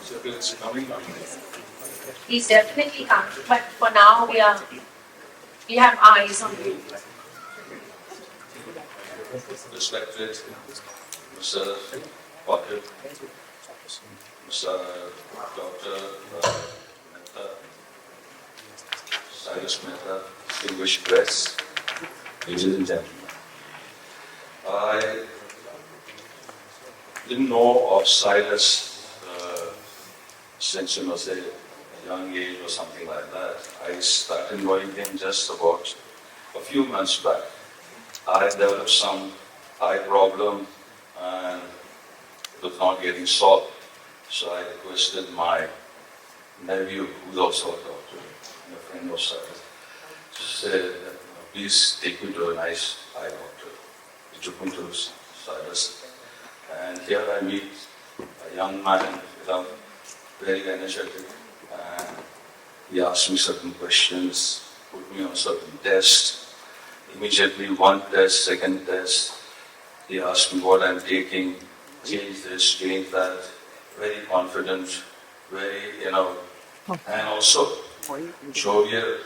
So it's coming up. He's definitely coming, but for now we have eyes on you. Respected Mr. Potter, Mr. Dr. Mehta, Cyres Mehta, distinguished guests, ladies and gentlemen. I didn't know of Cyres since say a young age or something like that. I started knowing him just about a few months back. I developed some eye problem and it was not getting solved. So I requested my nephew, who's also a doctor, and a friend of Cyres, to say, please take me to a nice eye doctor. He took me to Cyres. And here I meet a young man, very energetic, and he asked me certain questions, put me on certain tests. Immediately one test, second test, he asked me what I'm taking, change this, change that, very confident, very, and also jovial,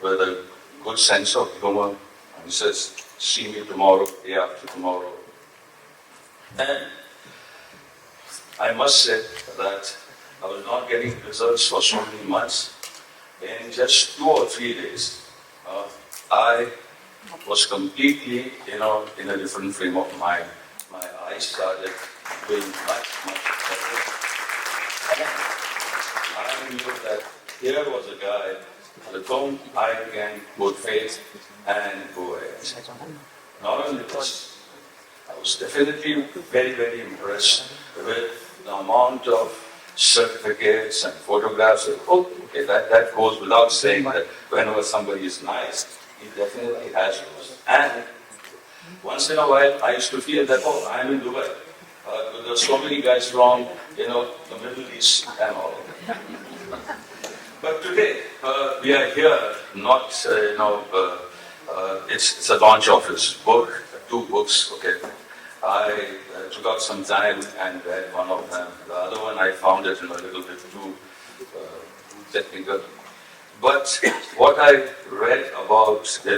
with a good sense of humor. And he says, see me tomorrow, day after tomorrow. And I must say that I was not getting results for so many months. In just 2 or 3 days, I was completely, in a different frame of mind. My eyes started doing much, much better. And I knew that here was a guy with whom I can put faith and go ahead. Not only this, I was definitely very, very impressed with the amount of certificates and photographs. Okay, that goes without saying that whenever somebody is nice, he definitely has those. And once in a while, I used to feel that, I'm in Dubai. There are so many guys from, the Middle East and all. But today, we are here, not, it's a launch of his book, 2 books, okay. I took out some time and read one of them. The other one I found it a little bit too technical. But what I read about, this, the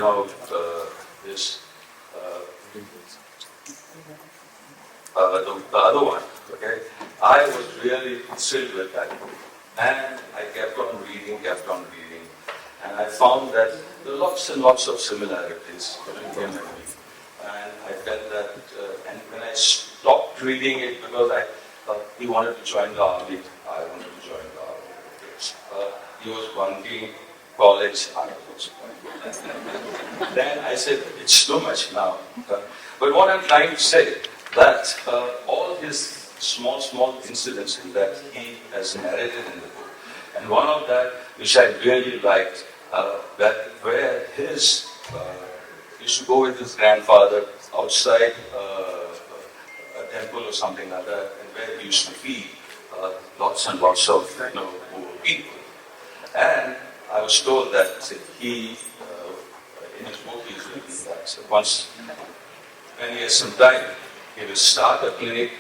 other one, okay, I was really thrilled with that. And I kept on reading, and I found that there are lots and lots of similarities between him and me. And I felt that, and when I stopped reading it because he wanted to join the army, I wanted to join the army. He was bunking college, I was bunking. Then I said, it's too much now. But what I'm trying to say, that all his small incidents that he has narrated in the book, and one of that which I really liked, that where his used to go with his grandfather outside a temple or something like that, and where he used to feed lots and lots of poor people. And I was told that he, in his book, he's written that once, when he has some time, he will start a clinic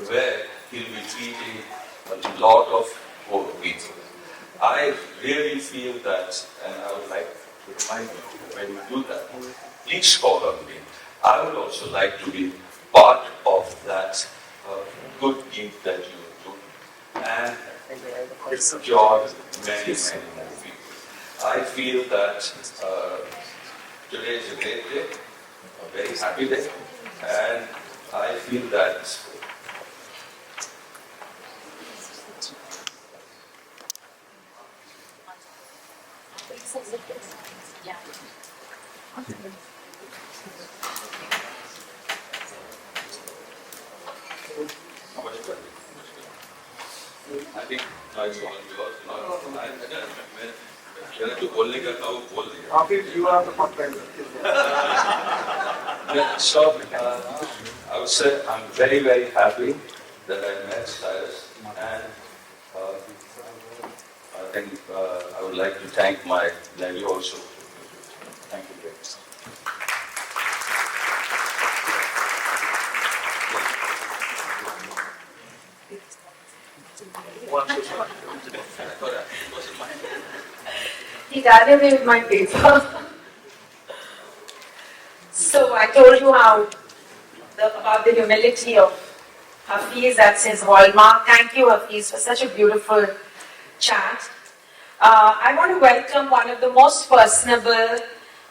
where he'll be treating a lot of poor people. I really feel that, and I would like to remind you, when you do that, please call on me. I would also like to be part of that good deed that you do. And it's cured many, many more people. I feel that today is a great day, a very happy day, and I feel that Yeah. I think it's all yours. मेरा जो बोलने का था वो बोल दिया. You are the content. So I would say I'm very, very happy that I met Cyres, and I think I would like to thank my nephew also. Thank you very much. He ran away with my paper. So I told you about the humility of Hafiz, that's his hallmark. Thank you, Hafiz, for such a beautiful chat. I want to welcome one of the most personable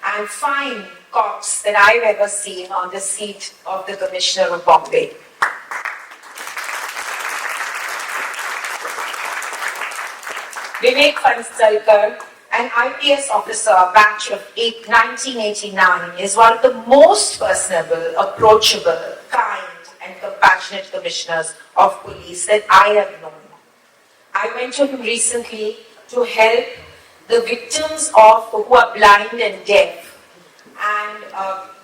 and fine cops that I've ever seen on the seat of the Commissioner of Bombay. Vivek Phansalkar, an IPS officer, batch of 1989, is one of the most personable, approachable, kind and compassionate commissioners of police that I have known. I went to him recently to help the victims who are blind and deaf and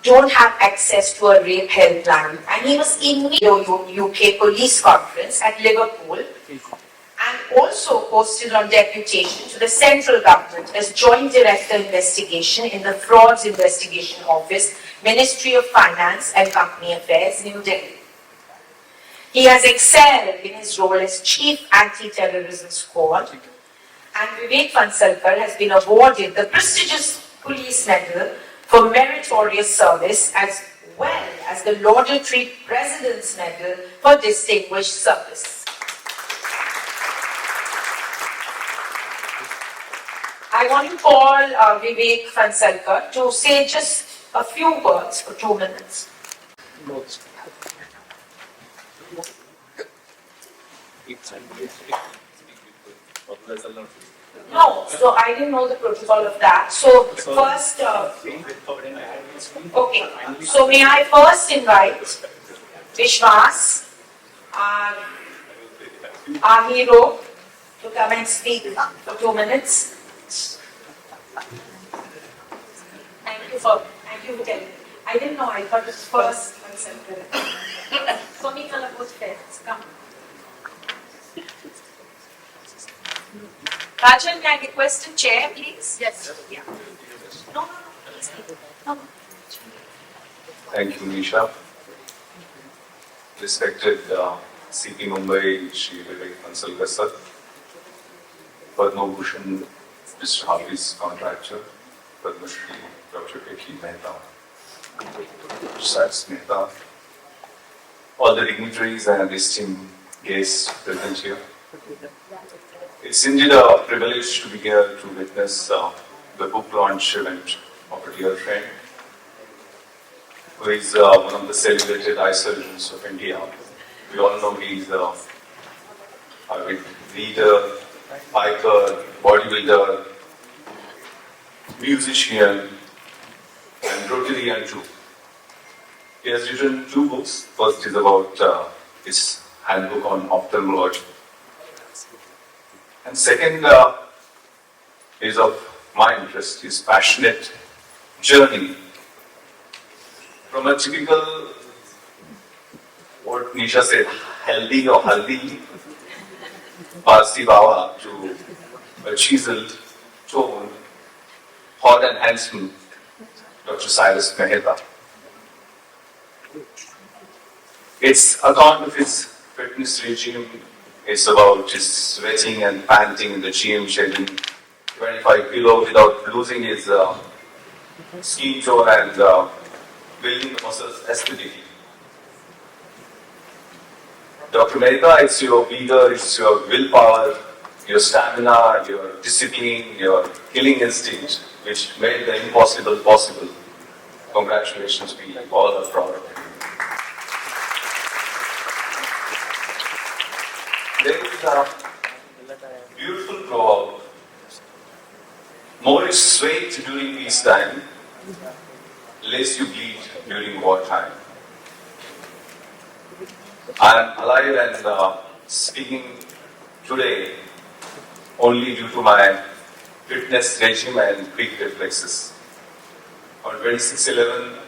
don't have access to a rape helpline. And he was in the UK police conference at Liverpool and also posted on deputation to the central government as Joint Director Investigation in the Frauds Investigation Office, Ministry of Finance and Company Affairs, New Delhi. He has excelled in his role as Chief Anti-Terrorism Squad, and Vivek Phansalkar has been awarded the prestigious Police Medal for meritorious service as well as the laudatory President's Medal for distinguished service. I want to call Vivek Phansalkar to say just a few words for 2 minutes. No, so I didn't know the protocol of that. So first, okay, so may I first invite Vishwas, our hero, to come and speak for 2 minutes. Thank you for telling me. I didn't know, I thought it was first Phansalkar. So me color both friends, come. Rajan, can I request a chair, please? Yes. Yeah. No, please. No. Thank you, Nisha. Respected CP Mumbai, Shri Vivek Phansalkar sir, Padma Bhushan, Mr. Hafiz Contractor, Padma Shri Dr. Mehta, Cyres Mehta, all the dignitaries and esteemed guests present here. It's indeed a privilege to be here to witness the book launch event of a dear friend, who is one of the celebrated eye surgeons of India. We all know he is a leader, biker, bodybuilder, musician, and Rotarian too. He has written 2 books. First is about his handbook on ophthalmology. And second is of my interest, his passionate journey from a typical, what Nisha said, healthy or haldi Parsi Baba to a chiseled, toned, hot and handsome Dr. Cyres Mehta. Its account of his fitness regime is about his sweating and panting in the gym, shedding 25 kilo without losing his skin tone and building the muscles aesthetically. Dr. Mehta, it's your vigor, it's your willpower, your stamina, your discipline, your killing instinct, which made the impossible possible. Congratulations, we all are proud of you. There is a beautiful proverb: more is sweat during peacetime, less you bleed during wartime. I am alive and speaking today only due to my fitness regime and quick reflexes. On 26/11,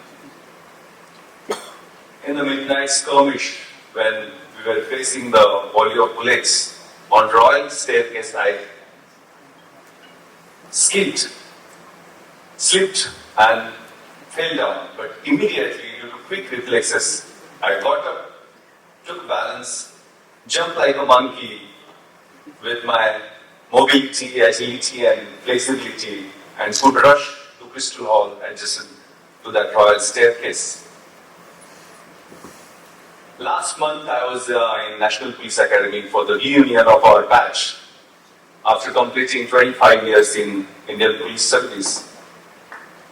in the midnight skirmish, when we were facing the volley of bullets on Royal Staircase, I slipped and fell down. But immediately, due to quick reflexes, I got up, took balance, jumped like a monkey, with my mobility, agility and flexibility and could rush to Crystal Hall adjacent to that royal staircase. Last month I was in National Police Academy for the reunion of our batch after completing 25 years in Indian Police Service.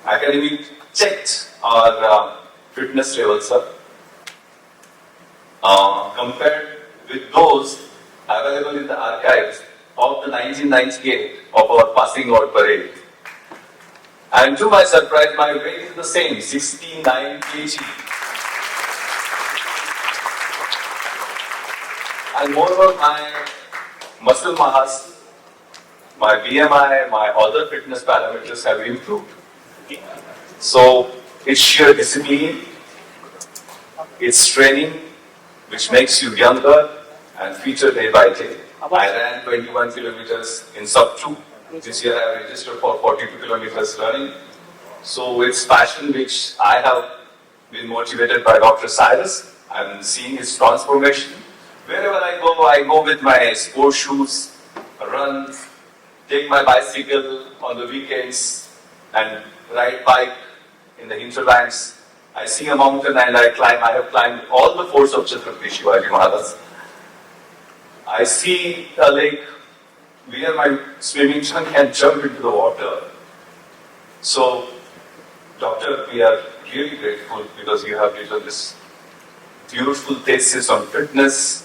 Academy checked our fitness levels, sir. Compared with those available in the archives of the 1998 of our passing out parade. And to my surprise, my weight is the same, 69 kg. And moreover, my muscle mass, my BMI, my other fitness parameters have improved. So it's sheer discipline, it's training which makes you younger and fitter day by day. I ran 21 kilometers in sub 2. This year I registered for 42 kilometers running. So it's passion which I have been motivated by Dr. Cyres. I'm seeing his transformation. Wherever I go with my sports shoes, run, take my bicycle on the weekends and ride bike in the hinterlands. I see a mountain and I climb. I have climbed all the forts of Chhatrapati Shivaji Maharaj. I see a lake where my swimming trunk can jump into the water. So, Doctor, we are really grateful because you have written this beautiful thesis on fitness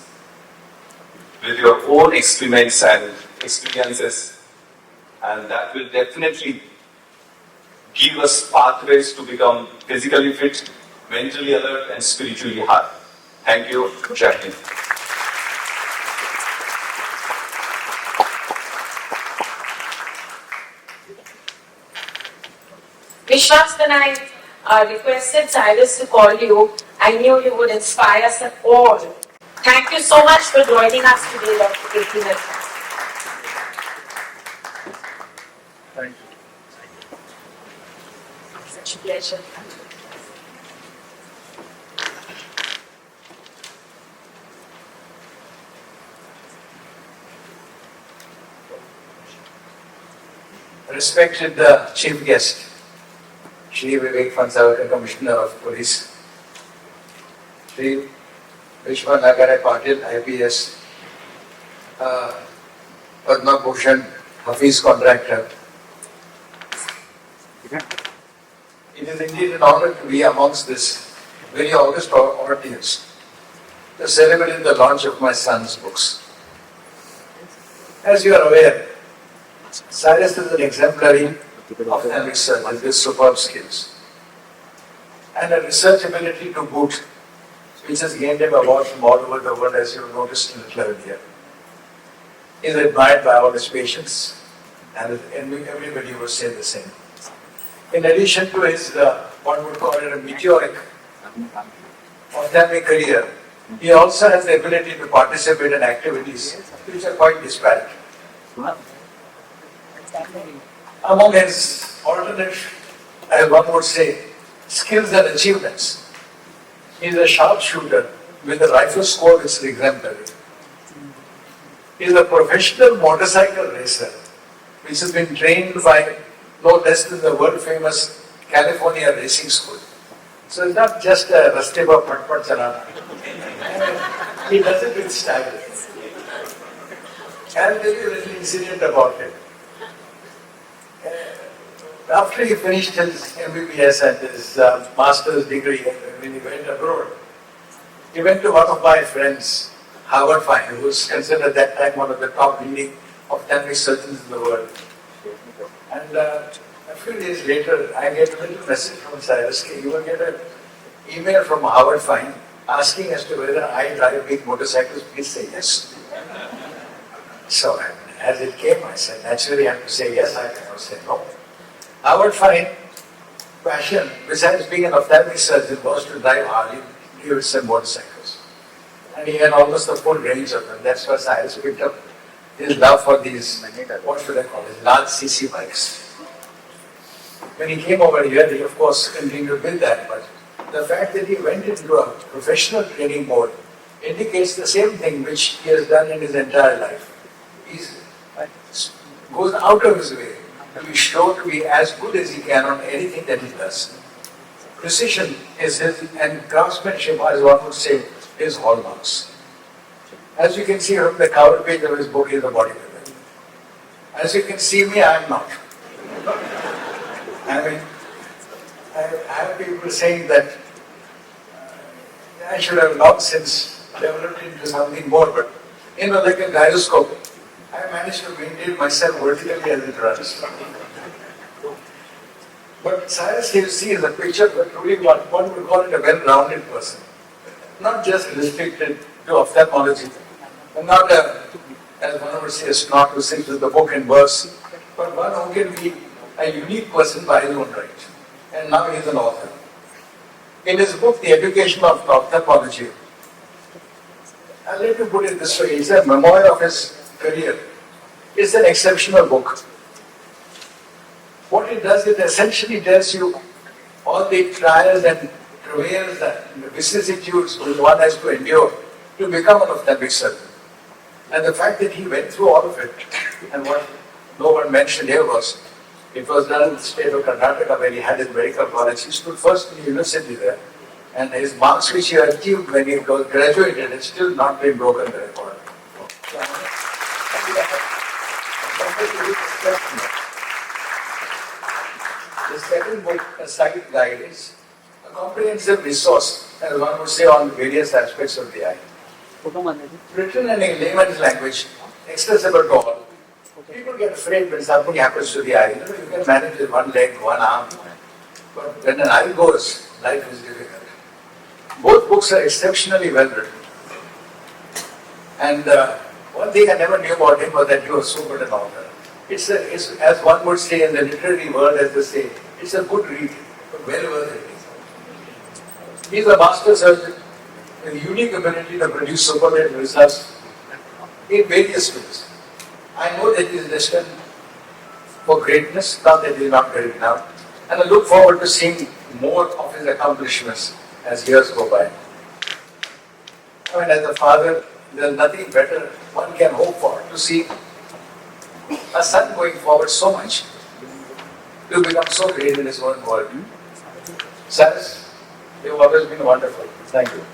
with your own experiments and experiences, and that will definitely give us pathways to become physically fit, mentally alert and spiritually hard. Thank you, Jacqueline. Vishwas, when I requested Cyres to call you, I knew you would inspire us all. Thank you so much for joining us today, Dr. K. Mehta. Thank you. Such a pleasure. Respected Chief Guest, Shri Vivek Fansavakar, Commissioner of Police, Shri Vishwa Nagare Patil, IPS, Padma Bhushan, Hafiz Contractor. It is indeed an honor to be amongst this very august audience to celebrate the launch of my son's books. As you are aware, Cyres is an exemplary ophthalmic surgeon with superb skills and a research ability to boot, which has gained him awards from all over the world, as you have noticed a little earlier. He is admired by all his patients, and everybody would say the same. In addition to his, one would call it a meteoric ophthalmic career, he also has the ability to participate in activities which are quite disparate. Among his alternate, as one would say, skills and achievements, he is a sharpshooter with a rifle score which is exemplary. He is a professional motorcycle racer which has been trained by no less than the world famous California Racing School. So it's not just a rasteba pat chalana. He does it with style. I'll tell you a little incident about it. After he finished his MBBS and his master's degree, when he went abroad, he went to one of my friends, Howard Fine, who was considered at that time one of the top leading ophthalmic surgeons in the world. And a few days later, I get a little message from Cyres K. You will get an email from Howard Fine asking as to whether I drive big motorcycles. Please say yes. So as it came, I said, naturally I have to say yes, I cannot say no. Howard Fine, passion, besides being an ophthalmic surgeon, was to drive Harley Davidson motorcycles. And he had almost the full range of them. That's why Cyres picked up his love for these, what should I call it, large CC bikes. When he came over here, he of course continued with that, but the fact that he went into a professional training mode indicates the same thing which he has done in his entire life. He goes out of his way to be sure to be as good as he can on anything that he does. Precision is his, and craftsmanship, as one would say, his hallmarks. As you can see from the cover page of his book, he is a bodybuilder. As you can see me, I am not. I mean, I have people saying that I should have long since developed into something more, but like a gyroscope, I managed to maintain myself vertically as it runs. But Cyres, you see, is a picture of truly what one would call it a well-rounded person. Not just restricted to ophthalmology, and not as one would say, a snot who sings with the book and verse, but one who can be a unique person by his own right. And now he is an author. In his book, The Education of Ophthalmology, I'll let me put it this way, it's a memoir of his career. It's an exceptional book. What it does, it essentially tells you all the trials and travails and vicissitudes which one has to endure to become an ophthalmic surgeon. And the fact that he went through all of it, and what no one mentioned here was, it was done in the state of Karnataka where he had his medical college. He stood first in the university there, and his marks which he achieved when he graduated has still not been broken the record. The second book, A Sight Guide, is a comprehensive resource, as one would say, on various aspects of the eye. Written in a layman's language, accessible to all. People get afraid when something happens to the eye. You can manage with one leg, one arm. But when an eye goes, life is difficult. Both books are exceptionally well written. And one thing I never knew about him was that he was so good an author. It's as one would say in the literary world, as they say, it's a good read, but well worth it. He's a master surgeon with unique ability to produce superlative results in various ways. I know that he is destined for greatness, not that he is not great now, and I look forward to seeing more of his accomplishments as years go by. I mean, as a father, there is nothing better one can hope for to see a son going forward so much, to become so great in his own world. Cyres, you've always been wonderful. Thank you.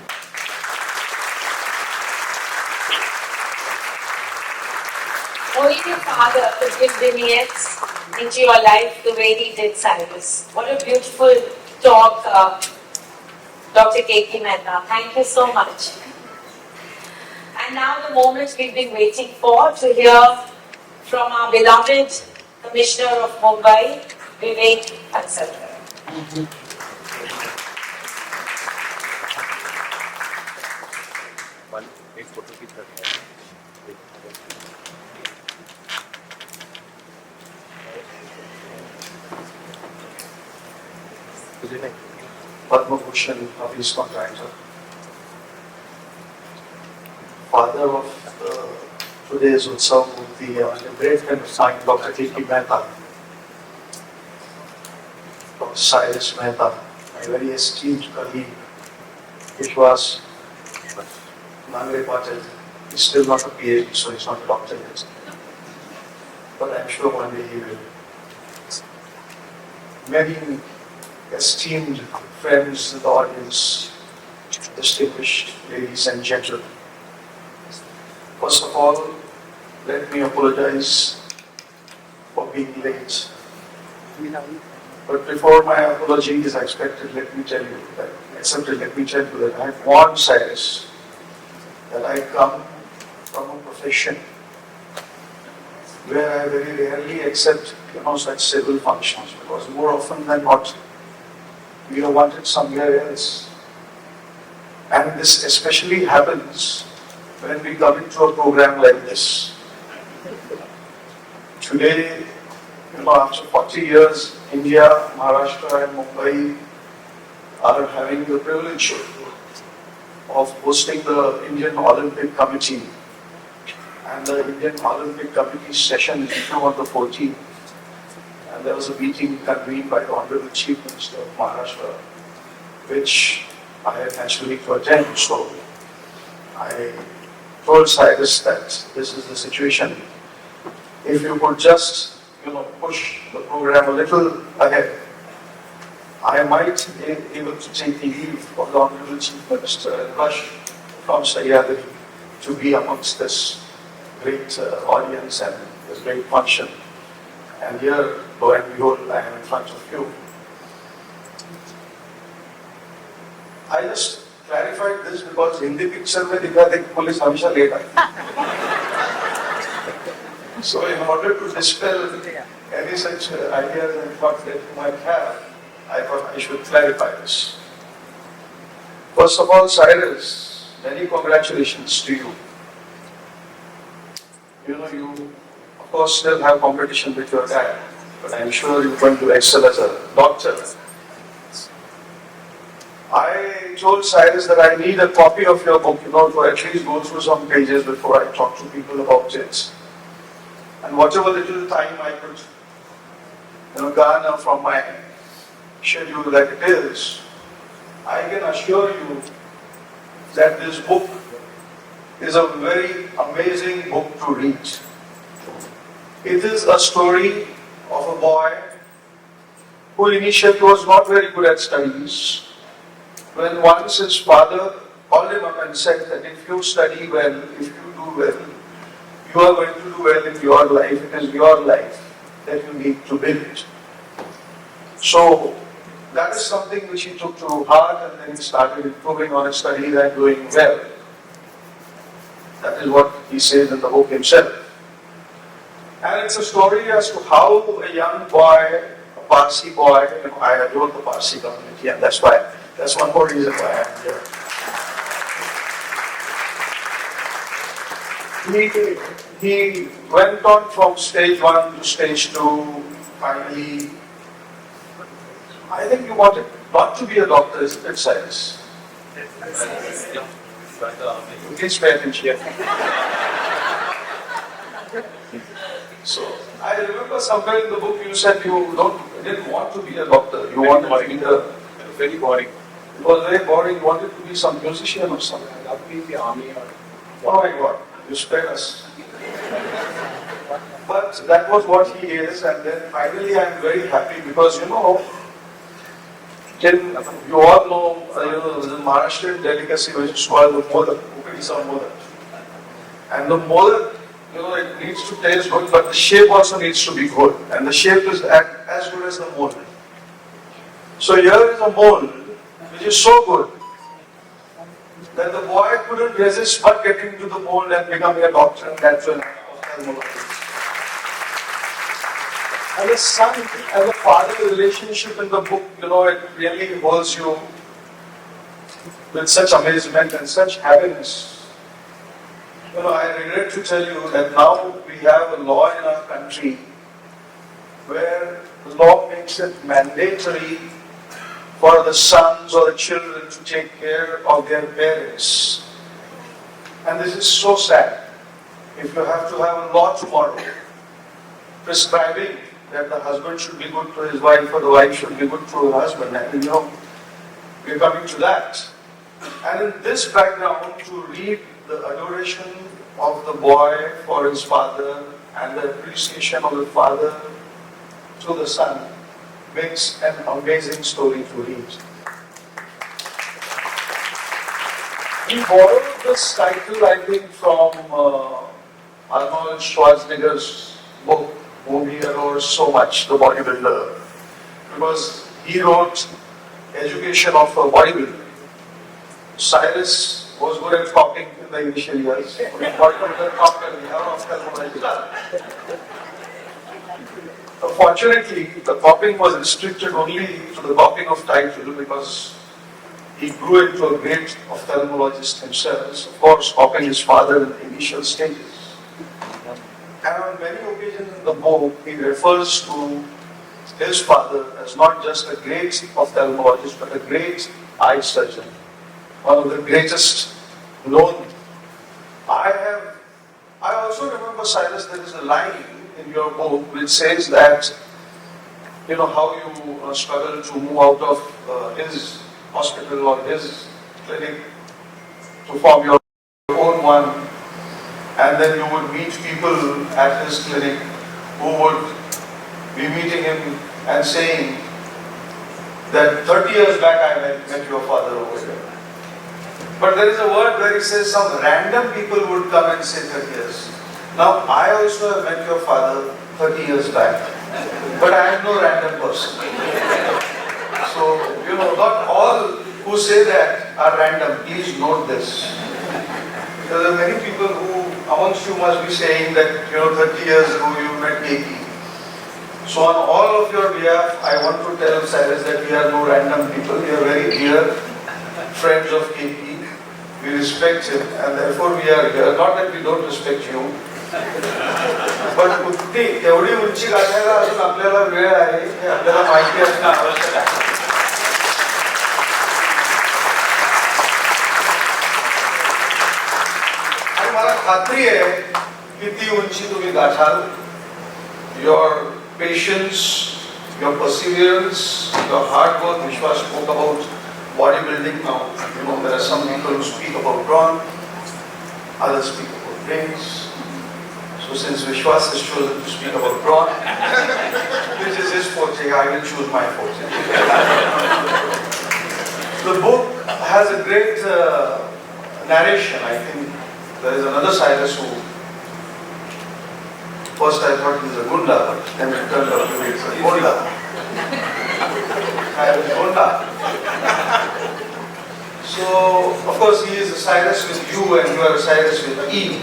Only your father could give vignettes into your life the way he did, Cyres. What a beautiful talk, Dr. K. Mehta. Thank you so much. And now the moment we've been waiting for, to hear from our beloved Commissioner of Mumbai, Vivek Hansalkar. Padma Bhushan of his contractor. Father of today's Utsav Murti, the great friend of mine, Dr. K. Mehta, Dr. Cyres Mehta, my very esteemed colleague, which was Nangre Patel. He's still not a PhD, so he's not a doctor yet. But I'm sure one day he will. Many esteemed friends in the audience, distinguished ladies and gentlemen. First of all, let me apologize for being late. But before my apology is expected, let me tell you that I've warned Cyres that I come from a profession where I very rarely accept such civil functions, because more often than not, we are wanted somewhere else. And this especially happens when we come into a program like this. Today, after 40 years, India, Maharashtra and Mumbai are having the privilege of hosting the Indian Olympic Committee. And the Indian Olympic Committee session is now on the 14th. And there was a meeting convened by the Honorable Chief Minister of Maharashtra, which I had naturally to attend. So I told Cyres that this is the situation if you could just, push the program a little ahead, I might be able to take leave of the Honorable Chief Minister and rush from Sahyadri to be amongst this great audience and this great function. And here, lo and behold, I am in front of you. I just clarified this because Hindi picture में दिखा था कि police हमेशा late आती है. So in order to dispel any such ideas and thoughts that you might have, I thought I should clarify this. First of all, Cyres, many congratulations to you. You of course still have competition with your dad, but I'm sure you're going to excel as a doctor. I told Cyres that I need a copy of your book, to at least go through some pages before I talk to people about it. And whatever little time I could, garner from my schedule that it is, I can assure you that this book is a very amazing book to read. It is a story of a boy who initially was not very good at studies. When once his father called him up and said that if you study well, if you do well, you are going to do well in your life. It is your life that you need to build. So that is something which he took to heart, and then he started improving on his studies and doing well. That is what he says in the book himself. And it's a story as to how a young boy, a Parsi boy, I adore the Parsi community, and that's one more reason why I am here. He went on from stage 1 to stage 2, finally. I think you wanted not to be a doctor, isn't it, Cyres? Please pay attention. So, I remember somewhere in the book you said you didn't want to be a doctor. You wanted to be very boring. It was very boring. You wanted to be some musician or something. That would be the army or Oh my God, you spared us. But that was what he is, and then finally I am very happy because you all know, the Maharashtrian delicacy which is called the modak, Ukadisa modak. And the modak, it needs to taste good, but the shape also needs to be good, and the shape is as good as the mold. So here is a mold which is so good that the boy couldn't resist but getting to the mold and becoming a doctor, and that's when as a son, as a father relationship in the book, it really holds you with such amazement and such happiness. I regret to tell you that now we have a law in our country where the law makes it mandatory for the sons or the children to take care of their parents. And this is so sad. If you have to have a law tomorrow prescribing that the husband should be good to his wife or the wife should be good to her husband, and we're coming to that. And in this background, to read the adoration of the boy for his father and the appreciation of the father to the son makes an amazing story to read. He borrowed this title, I think, from Arnold Schwarzenegger's book, whom he adores so much, The Bodybuilder, because he wrote Education of a Bodybuilder. Cyres was good at copying in the initial years. Fortunately, the copying was restricted only to the copying of title because he grew into a great ophthalmologist himself. Of course, copying his father in the initial stages. And on many occasions in the book, he refers to his father as not just a great ophthalmologist, but a great eye surgeon. One of the greatest known. I also remember, Cyres, there is a line in your book which says that, how you struggle to move out of his hospital or his clinic to form your own one, and then you would meet people at his clinic who would be meeting him and saying that 30 years back I met your father over here. But there is a word where it says some random people would come and say 30 years. Now I also have met your father 30 years back, but I am no random person. So, not all who say that are random. Please note this. There are many people who amongst you must be saying that 30 years ago you met KP. So on all of your behalf, I want to tell Cyres that we are no random people. We are very dear friends of KP. We respect him and therefore we are here. Not that we don't respect you. But एवढी उंची गाठायला अजून आपल्याला वेळ आहे हे आपल्याला माहिती असणं आवश्यक आहे. आणि मला खात्री आहे की ती उंची तुम्ही गाठाल. Your patience, your perseverance, your hard work. Vishwas spoke about bodybuilding now. There are some people who speak about brawn, others speak about brains. So since Vishwas has chosen to speak about brawn, which is his forte, I will choose my forte. The book has a great narration. I think there is another Cyres who, first I thought he was a Gunda, but then it turned out to be a Gunda. Cyres Gunda. So, of course, he is a Cyres with U and you are a Cyres with E.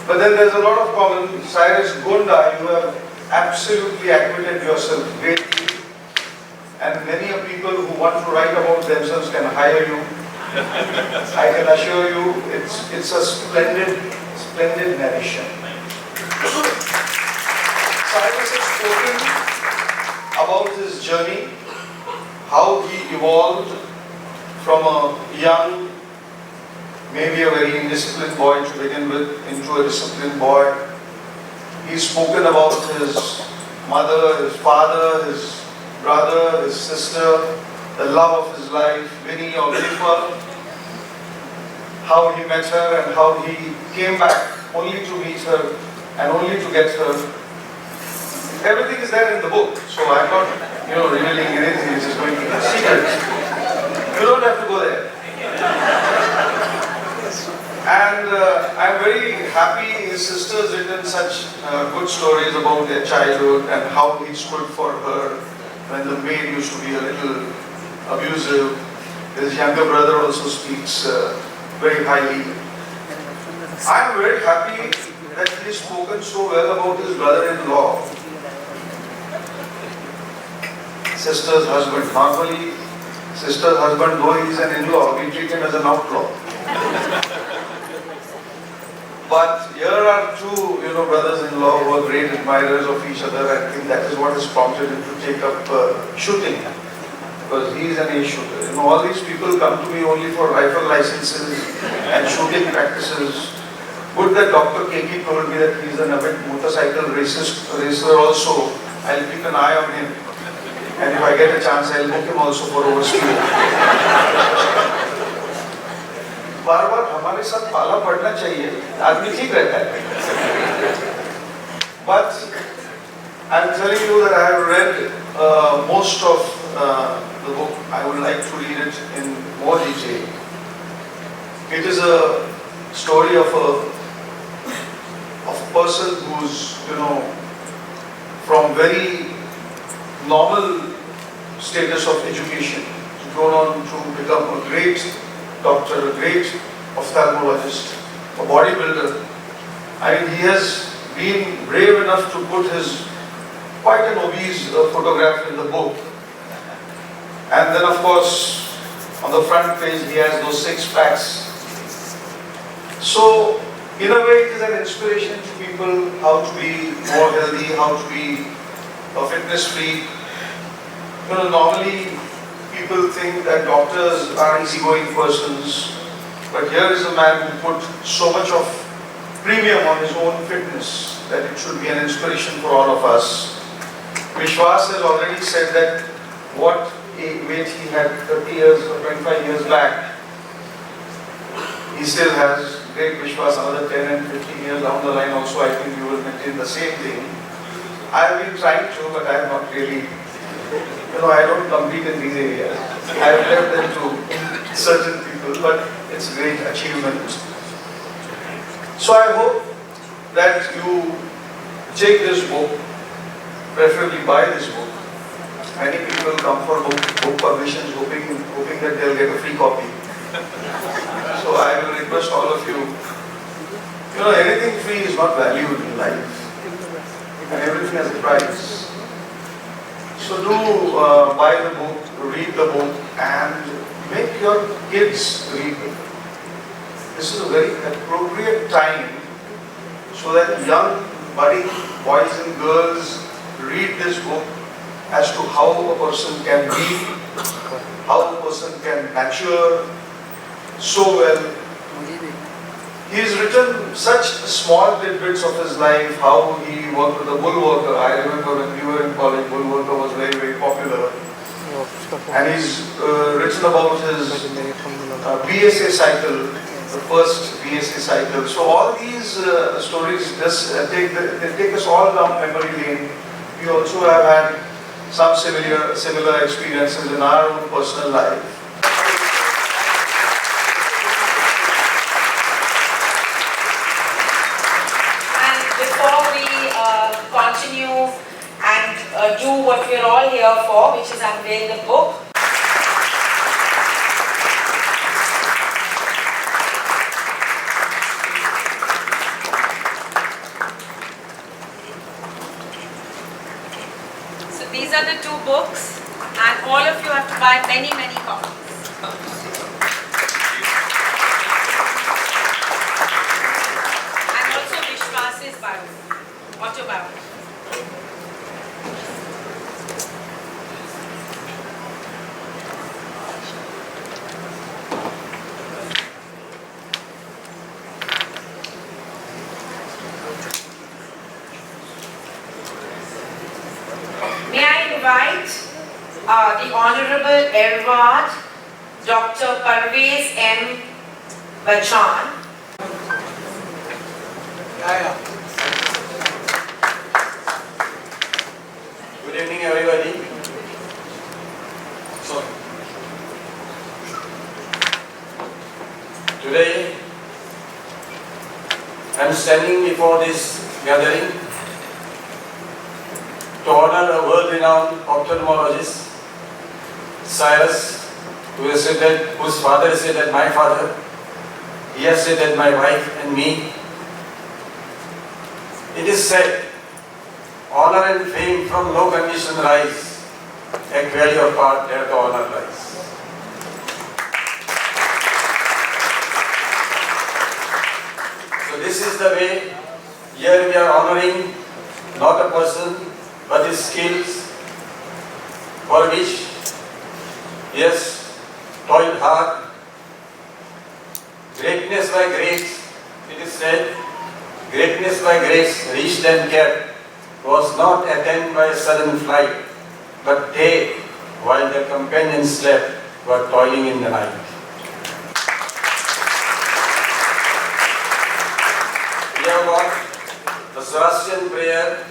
But then there's a lot of common. Cyres Gunda, you have absolutely acquitted yourself greatly. And many of people who want to write about themselves can hire you. I can assure you, it's a splendid narration. Cyres has spoken about his journey, how he evolved from a young, maybe a very indisciplined boy to begin with, into a disciplined boy. He's spoken about his mother, his father, his brother, his sister, the love of his life, Winnie or Vifa, how he met her and how he came back only to meet her and only to get her. Everything is there in the book, so I'm not, revealing anything which is going to be a secret. You don't have to go there. And I'm very happy his sister's written such good stories about their childhood and how he stood for her when the maid used to be a little abusive. His younger brother also speaks very highly. I'm very happy that he has spoken so well about his brother-in-law. Sister's husband. Normally, sister's husband, though he is an in-law, we treat him as an outlaw. But here are two, brothers-in-law who are great admirers of each other. I think that is what has prompted him to take up shooting, because he is an A shooter. All these people come to me only for rifle licenses and shooting practices. Good that Dr. KP told me that he is an avid motorcycle racer also. I'll keep an eye on him. And if I get a chance, I'll book him also for overspeed. बार-बार हमारे साथ पाला पड़ना चाहिए, आदमी ठीक रहता है. But I'm telling you that I have read most of the book. I would like to read it in more detail. It is a story of a person who's, from very normal status of education, gone on to become a great doctor, a great ophthalmologist, a bodybuilder. I mean, he has been brave enough to put his quite an obese photograph in the book. And then, of course, on the front page, he has those 6 packs. So, in a way, it is an inspiration to people how to be more healthy, how to be a fitness freak. Normally people think that doctors are easygoing persons, but here is a man who put so much of premium on his own fitness that it should be an inspiration for all of us. Vishwas has already said that what weight he had 30 years or 25 years back, he still has great Vishwas, another 10 and 15 years down the line also, I think you will maintain the same thing. I have been trying to, but I have not really, I don't compete in these areas. I have left them to certain people, but it's a great achievement. So I hope that you take this book, preferably buy this book. Many people come for book publications hoping that they'll get a free copy. So I will request all of you, anything free is not valued in life. And everything has a price. So do buy the book, read the book, and make your kids read it. This is a very appropriate time so that young budding boys and girls read this book as to how a person can be, how a person can mature so well. He has written such small tidbits of his life, how he worked with a bull worker. I remember when we were in college, bull worker was very, very popular. And he's written about his BSA cycle, the first BSA cycle. So all these stories just take us all down memory lane. We also have had some similar experiences in our own personal life. Continue and do what we're all here for, which is unveil the book. So these are the two books, and all of you have to buy many, many copies. And also Vishwas's autobiography. May I invite the Honorable Erward, Dr. Parvez M. Bachchan. Good evening, everybody. Today, I am standing before this gathering to honor a world-renowned ophthalmologist, Cyres, whose father said that my father, he has said that my wife and me. It is said, honor and fame from no condition rise, a valley of part there the honor lies. So this is the way, here we are honoring not a person, but his skills, for which he has toiled hard. Greatness by grace, it is said, greatness by grace reached and kept, was not attained by a sudden flight, but they, while their companions slept, were toiling in the night. We have got the Zoroastrian prayer,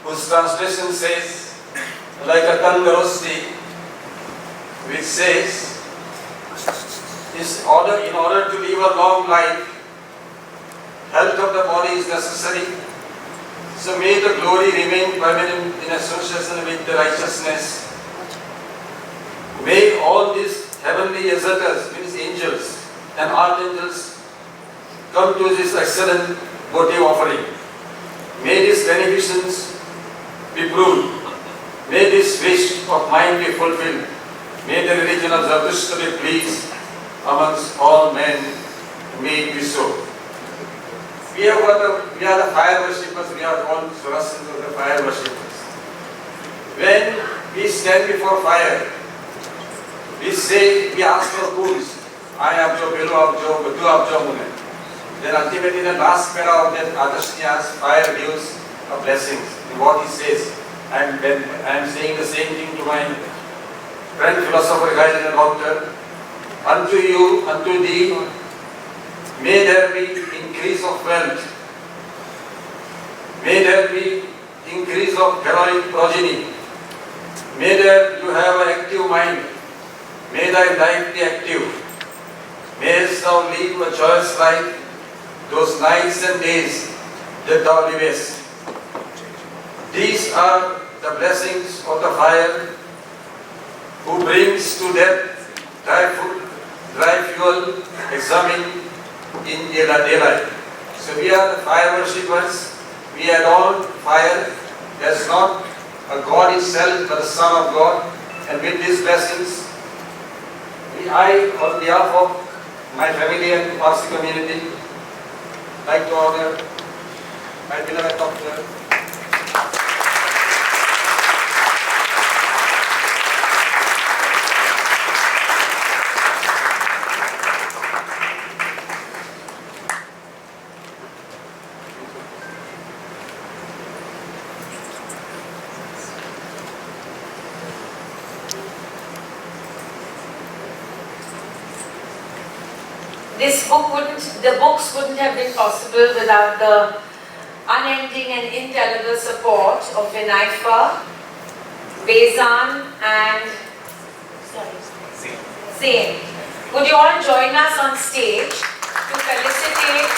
whose translation says, like a tandarusti, which says, in order to live a long life, health of the body is necessary. So may the glory remain permanent in association with the righteousness. May all these heavenly exalters, means angels and archangels, come to this excellent votive offering. May this beneficence be proved. May this wish of mine be fulfilled. May the religion of Zarathustra be pleased amongst all men. May it be so. We are the fire worshippers, we are all Zoroastrians of the fire worshippers. When we stand before fire, we ask for goods. I abjo, belu abjo, badu abjo mune. Then ultimately the last para of that Adashniya's fire gives a blessings in what he says. And when I am saying the same thing to my friend philosopher, guide and doctor, unto you, unto thee, May there be increase of wealth. May there be increase of heroic progeny. May there you have an active mind. May thy life be active. Mayest thou live a joyous life, those nights and days that thou livest. These are the blessings of the fire, who brings to death dry food, dry fuel, examine in daylight. So we are the fire worshippers. We adorn fire as not a God itself, but the Son of God. And with these blessings, I, on behalf of my family and Parsi community, like to honor my beloved Dr. The books wouldn't have been possible without the unending and indelible support of Vinayfa, Bezan and Zain. Would you all join us on stage to felicitate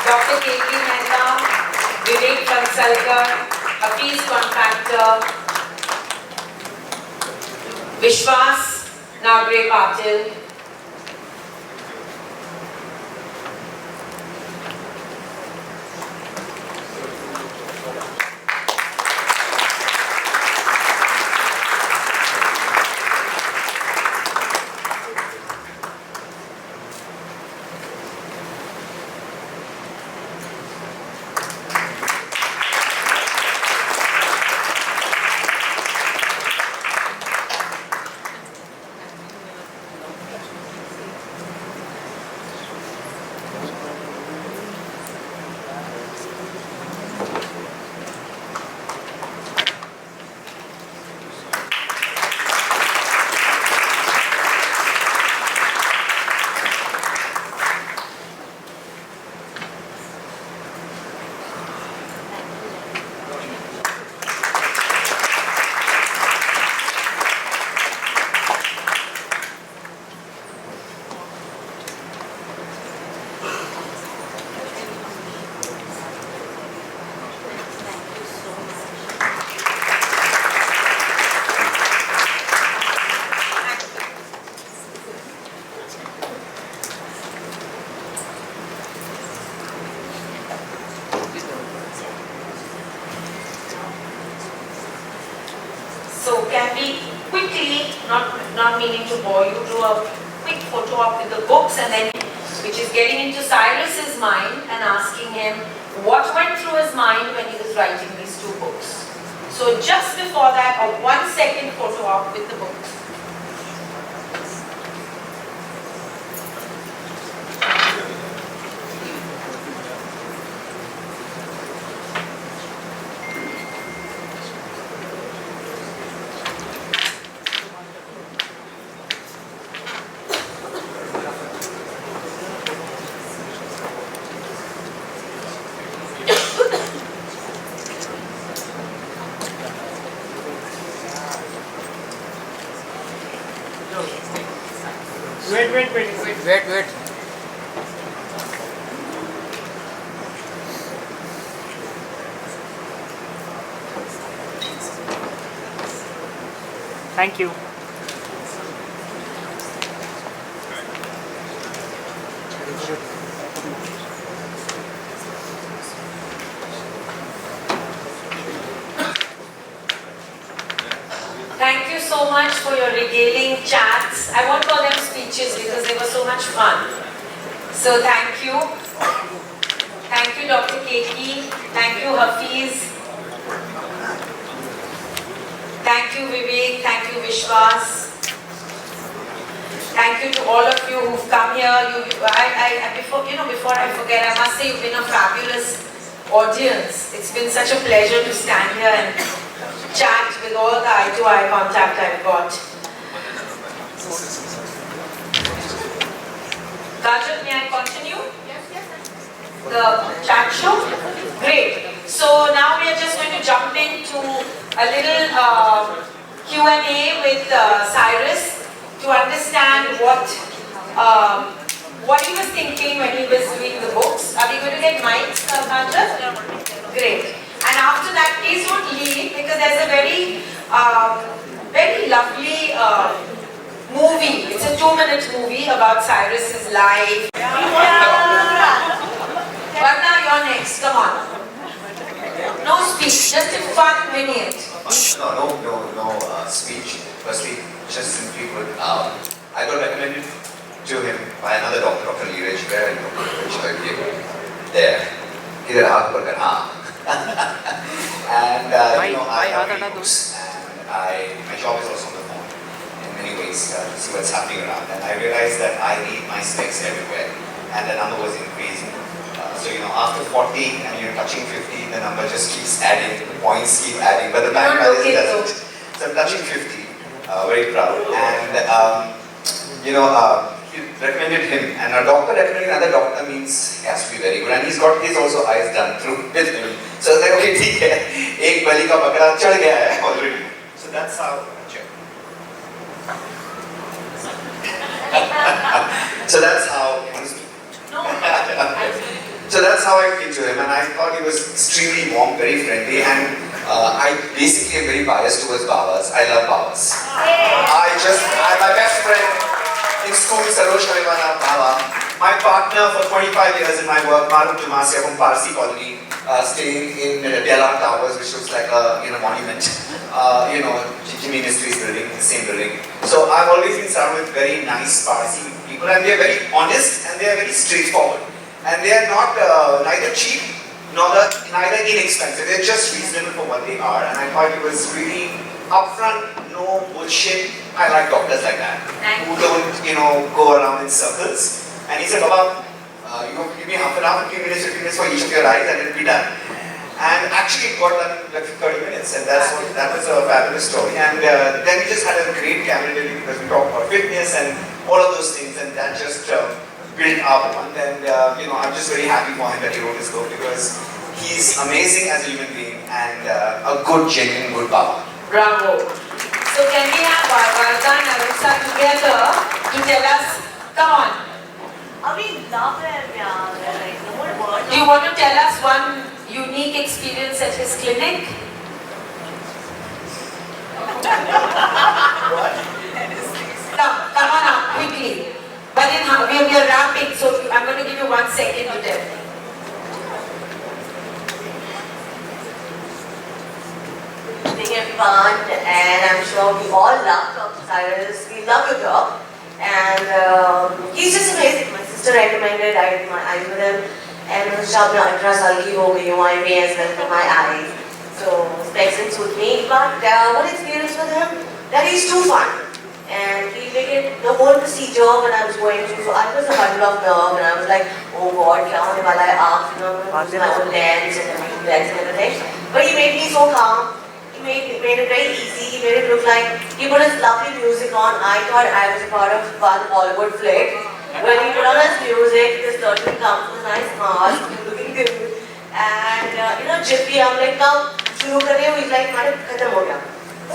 Dr. K. Mehta, Vivek Kansalkar, Hafiz Contractor, Vishwas Nagre Patil. So can we quickly, not meaning to bore you, do a quick photo op with the books, and then which is getting into Cyrus's mind and asking him what went through his mind when he was writing these two books. So just before that, a 1 second photo op with the books. Wait. Thank you. Thank you so much for your regaling chats. I won't call them speeches because they were so much fun. So thank you. Thank you, Dr. Keki. Thank you, Hafiz. Thank you, Vivek. Thank you, Vishwas. Thank you to all of you who've come here. Before I forget, I must say you've been a fabulous audience. It's been such a pleasure to stand here and chat with all the eye-to-eye contact I've got. Kajal, may I continue? The chat show? Great. So now we are just going to jump into a little Q&A with Cyres to understand what he was thinking when he was doing the books. Are we going to get mics, Kajal? Great. And after that, please don't leave because there's a very, very lovely movie. It's a 2-minute movie about Cyrus's life. Warda, you're next. Come on. No speech, just a fun vignette. No speech. Firstly, just simply put, I got recommended to him by another doctor, Dr. Leeraj, where I know there. He did and I read books, and my job is also on the phone in many ways to see what's happening around. And I realized that I need my specs everywhere, and the number was increasing. So after 40 and you're touching 50, the number just keeps adding, the points keep adding, but the bank balance doesn't. So I'm touching 50, very proud. And he recommended him, and a doctor recommending another doctor means he has to be very good, and he's got his also eyes done through with him. So I was like, okay, ठीक है, एक बलि का बकरा चढ़ गया है already. So that's how. So that's how. So that's how I came to him, and I thought he was extremely warm, very friendly, and I basically am very biased towards Babas. I love Babas. My best friend in school, Saroj Sharivana Baba. My partner for 25 years in my work, Maruk Jumasia from Parsi Colony, staying in Dela Towers, which looks like a monument. Jimmy Ministries building, the same building. So I've always been surrounded with very nice Parsi people, and they're very honest and they're very straightforward. And they are not neither cheap neither inexpensive. They're just reasonable for what they are. And I thought it was really upfront, no bullshit. I like doctors like that who don't, go around in circles. And he said, Baba, give me half an hour, 15 minutes, 15 minutes for each of your eyes, and it'll be done. And actually, it got done in like 30 minutes, and that was a fabulous story. And then we just had a great camaraderie because we talked about fitness and all of those things, and that just built our bond. And I'm just very happy for him that he wrote this book because he's amazing as a human being and a good, genuine, good Baba. Bravo. So can we have Warda and Arusa together to tell us, come on. We love him, yeah. Like, no more words. Do you want to tell us one unique experience at his clinic? Come on up, quickly. But we are wrapping, so I'm going to give you 1 second to tell me. Good evening, everyone, and I'm sure we all love Dr. Cyres. We love your job, and he's just amazing. My sister recommended, I did my eyes with him, and Shudh Manoranjan ki ho gayi hu as well for my eyes. So specs didn't suit me, but one experience with him, that he's too fun. And he made it the whole procedure when I was going through. So I was a bundle of nerve, and I was like, oh God, kya hone wala hai aap, use my own lens and everything. But he made me so calm. He made it very easy. He made it look like he put his lovely music on. I thought I was a part of one Bollywood flick. When he put on his music, this turtle comes with a nice mask, looking good. And Jippy, I'm like, now, shuru kar rahe ho? He's like, madam, khatam ho gaya.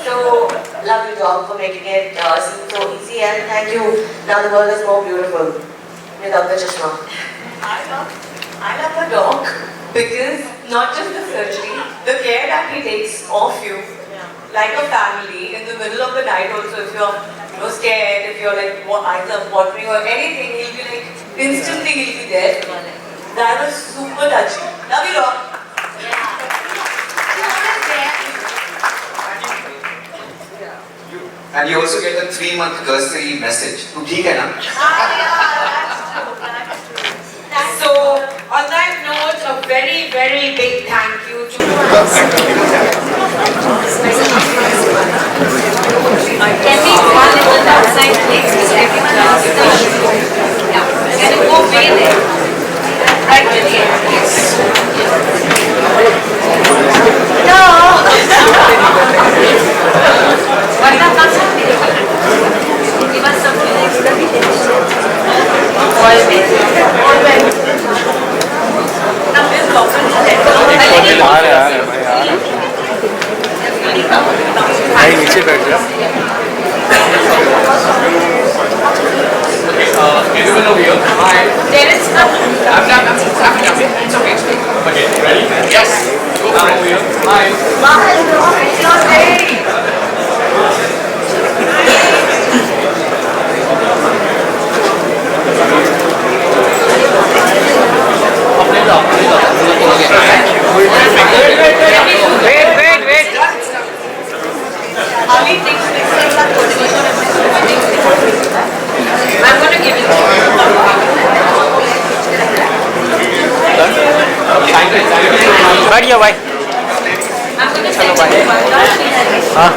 So, love your job for making it seem so easy, and thank you. Now the world is more beautiful without the chashma. I love the dog because not just the surgery, the care that he takes of you, like a family. In the middle of the night, also, if you're scared, if you're like eyes are watering or anything, he'll be like instantly he'll be there. That was super touching. Love you, dog. And you also get a 3-month cursory message. Tu theek hai na? So, on that note, a very, very big thank you to... Can we go a little outside, please? Everyone else is yeah. Can you go way there? Right to the end, yes. No! Warda Khan, give us some feelings. Always. नीचे बैठ जाओ. Everyone over here. Hi. Terence, It's okay. Okay, ready? Yes. Go for it. Over here. Hi. it's your day. Wait. Ali takes next time coordination I'm going to give it to you. बैठ गया भाई. I'm going to send it to Warda. हाँ.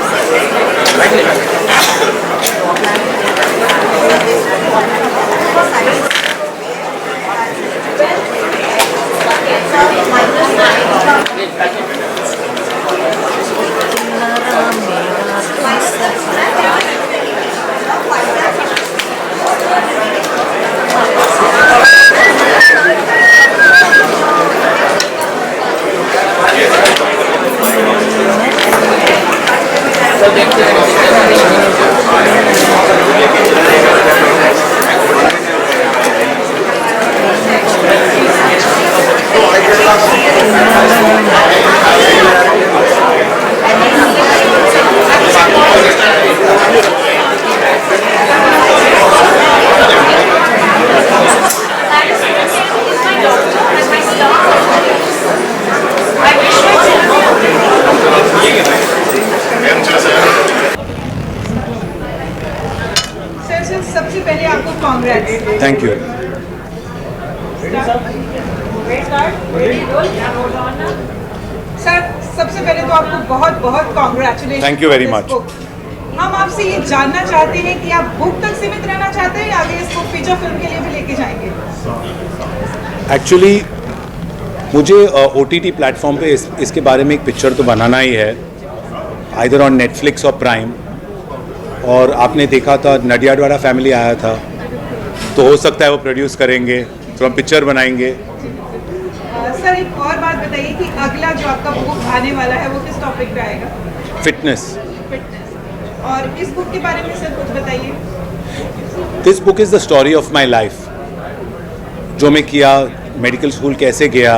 सबसे पहले आपको Congress. Thank you. Sir सबसे पहले तो आपको बहुत बहुत congratulation. Thank you very much. हम आपसे ये जानना चाहते हैं कि आप बुक तक सीमित रहना चाहते हैं या आगे इसको फीचर फिल्म के लिए भी लेके जाएंगे. एक्चुअली मुझे OTT प्लेटफॉर्म पे इसके बारे में एक पिक्चर तो बनाना ही है, आइदर ऑन नेटफ्लिक्स और प्राइम. और आपने देखा था नडियाडवाला फैमिली आया था, तो हो सकता है वो प्रोड्यूस करेंगे, तो हम पिक्चर बनाएंगे. सर एक और बात बताइए कि अगला जो आपका बुक आने वाला है वो किस टॉपिक पे आएगा. फिटनेस. और इस बुक के बारे में सर कुछ बताइए. This book is the story of my life. जो मैं किया, मेडिकल स्कूल कैसे गया,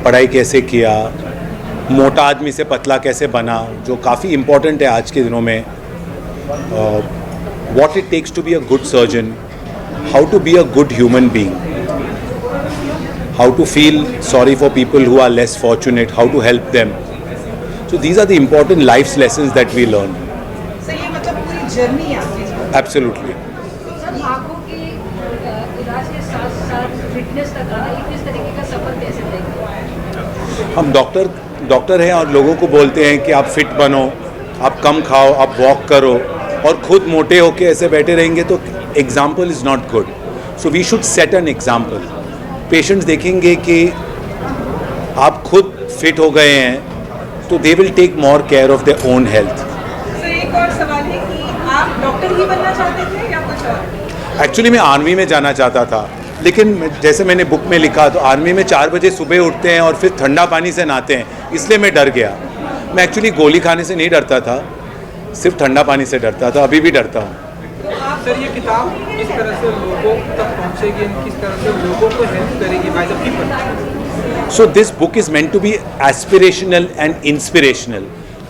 पढ़ाई कैसे किया, मोटा आदमी से पतला कैसे बना, जो काफ़ी इम्पोर्टेंट है आज के दिनों में. what it takes to be a good surgeon, how to be a good human being, how to feel sorry for people who are less fortunate, how to help them. So these are the important life's lessons that we learn. Sir ये मतलब पूरी journey है आपकी. Absolutely. Sir आँखों के इलाज के साथ साथ फिटनेस तक आना, ये किस तरीके का सफर कैसे तय किया? हम डॉक्टर हैं और लोगों को बोलते हैं कि आप फिट बनो, आप कम खाओ, आप वॉक करो, और खुद मोटे होके ऐसे बैठे रहेंगे तो example is not good. So we should set an example. Patients देखेंगे कि आप खुद फिट हो गए हैं तो they will take more care of their own health. Sir एक और सवाल है कि आप डॉक्टर ही बनना चाहते थे या कुछ और? एक्चुअली मैं आर्मी में जाना चाहता था, लेकिन जैसे मैंने बुक में लिखा तो आर्मी में 4 बजे सुबह उठते हैं और फिर ठंडा पानी से नहाते हैं, इसलिए मैं डर गया. मैं एक्चुअली गोली खाने से नहीं डरता था, सिर्फ ठंडा पानी से डरता था, अभी भी डरता हूँ. सर ये किताब किस तरह से लोगों तक पहुंचेगी, किस तरह से लोगों को हेल्प करेगी by the people? So this book is meant to be aspirational and inspirational.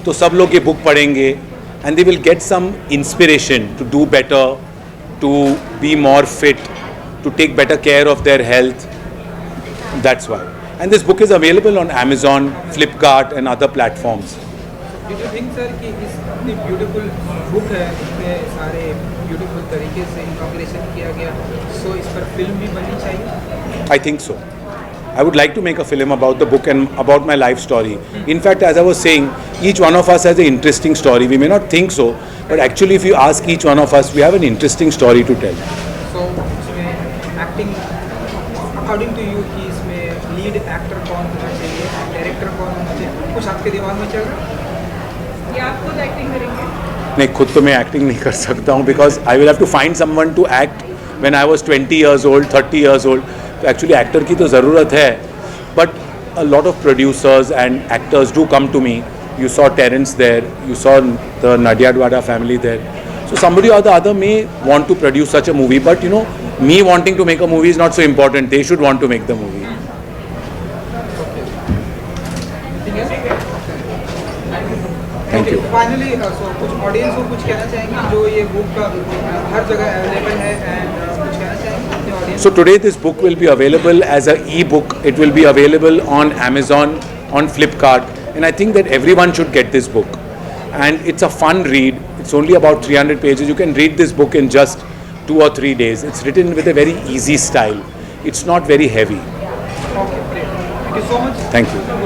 तो सब लोग ये बुक पढ़ेंगे and they will get some inspiration to do better, to be more fit, to take better care of their health. That's why. And this book is available on Amazon, Flipkart and other platforms. Do you think sir कि इस इतनी beautiful book है, इसमें सारे beautiful तरीके से inauguration किया गया, सो इस पर फिल्म भी बननी चाहिए? I think so. I would like to make a film about the book and about my life story. In fact, as I was saying, each one of us has an interesting story. We may not think so, but actually if you ask each one of us, we have an interesting story to tell. So इसमें acting according to you कि इसमें lead actor कौन होना चाहिए, director कौन होना चाहिए, कुछ आपके दिमाग में चल रहा है? या आप खुद एक्टिंग करेंगे? नहीं, खुद तो मैं एक्टिंग नहीं कर सकता हूँ, because I will have to find someone to act when I was 20 years old, 30 years old. तो एक्चुअली एक्टर की तो ज़रूरत है, but a lot of producers and actors do come to me you saw Terence there, you saw the Nadyadwada family there. So somebody or the other may want to produce such a movie, but me wanting to make a movie is not so important. They should want to make the movie. Thank you. Finally कुछ audience को कुछ कहना चाहेंगे जो ये book हर जगह available है and कुछ कहना चाहेंगे अपने audience So today this book will be available as an e-book. It will be available on Amazon, on Flipkart, and I think that everyone should get this book. And it's a fun read. It's only about 300 pages. You can read this book in just 2 or 3 days. It's written with a very easy style. It's not very heavy. Okay great thank you so much Thank you.